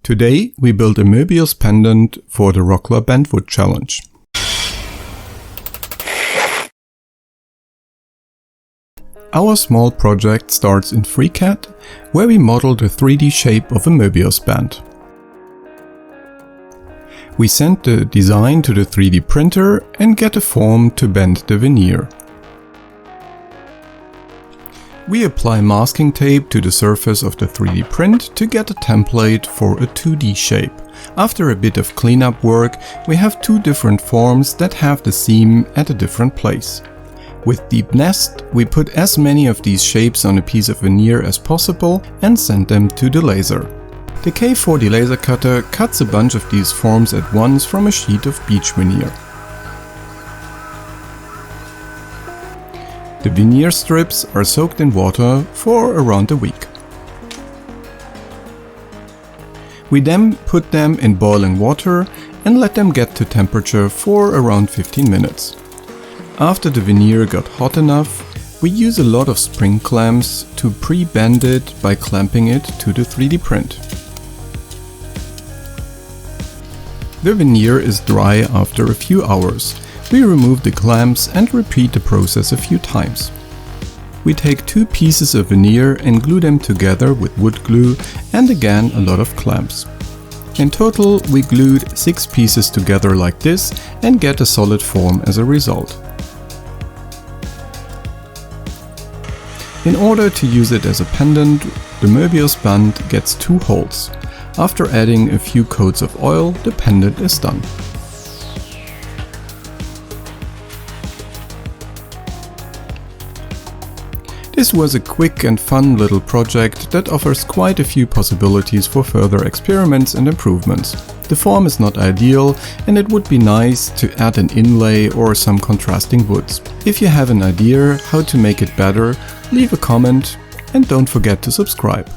Today we build a Moebius pendant for the Rockler-Bentwood challenge. Our small project starts in FreeCAD, where we model the 3D shape of a Moebius band. We send the design to the 3D printer and get a form to bend the veneer. We apply masking tape to the surface of the 3D print to get a template for a 2D shape. After a bit of cleanup work, we have two different forms that have the seam at a different place. With Deep Nest, we put as many of these shapes on a piece of veneer as possible and send them to the laser. The K40 laser cutter cuts a bunch of these forms at once from a sheet of beach veneer. The veneer strips are soaked in water for around a week. We then put them in boiling water and let them get to temperature for around 15 minutes. After the veneer got hot enough, we use a lot of spring clamps to pre-bend it by clamping it to the 3D print. The veneer is dry after a few hours. We remove the clamps and repeat the process a few times. We take two pieces of veneer and glue them together with wood glue and again a lot of clamps. In total, we glued 6 pieces together like this and get a solid form as a result. In order to use it as a pendant, the Moebius band gets 2 holes. After adding a few coats of oil, the pendant is done. This was a quick and fun little project that offers quite a few possibilities for further experiments and improvements. The form is not ideal and it would be nice to add an inlay or some contrasting woods. If you have an idea how to make it better, leave a comment and don't forget to subscribe.